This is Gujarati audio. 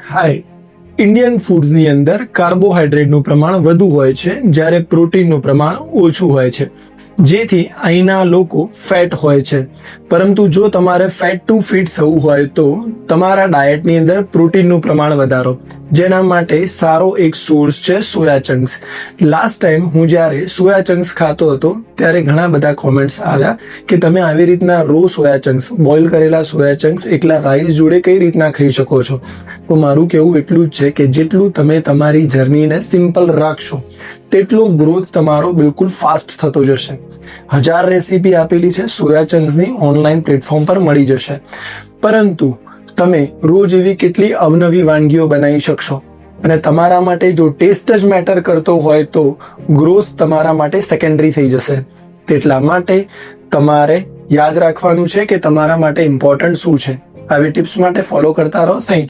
હાય, ઇન્ડિયન ફૂડ્સની અંદર કાર્બોહાઈડ્રેટનું પ્રમાણ વધુ હોય છે જ્યારે પ્રોટીનનું પ્રમાણ ઓછું હોય છે, જેથી અહીંના લોકો ફેટ હોય છે. પરંતુ જો તમારે ફેટ ટુ ફિટ થવું હોય તો તમારા ડાયટની અંદર પ્રોટીનનું પ્રમાણ વધારો, જેના માટે સારો એક સોર્સ છે સોયા ચંક્સ. લાસ્ટ ટાઈમ હું જ્યારે સોયા ચંક્સ ખાતો હતો ત્યારે ઘણા બધા કોમેન્ટ્સ આવ્યા કે તમે આવી રીતના રો સોયા ચંક્સ, બોઇલ કરેલા સોયા ચંક્સ એકલા રાઈસ જોડે કઈ રીતના ખાઈ શકો છો. તો મારું કહેવું એટલું જ છે કે જેટલું તમે તમારી જર્નીને સિમ્પલ રાખશો તેટલો ગ્રોથ તમારો બિલકુલ ફાસ્ટ થતો જશે. 1000 રેસીપી આપેલી છે સોયા ચંક્સની, ઓનલાઈન પ્લેટફોર્મ પર મળી જશે. પરંતુ તમે રોજ એવી કેટલી અવનવી વાનગીઓ બનાવી શકશો, અને તમારા માટે જો ટેસ્ટ જ મેટર કરતો હોય તો ગ્રોથ તમારા માટે સેકન્ડરી થઈ જશે. તેટલા માટે તમારે યાદ રાખવાનું છે કે તમારા માટે ઇમ્પોર્ટન્ટ શું છે. આવી ટિપ્સ માટે ફોલો કરતા રહો. Thank you.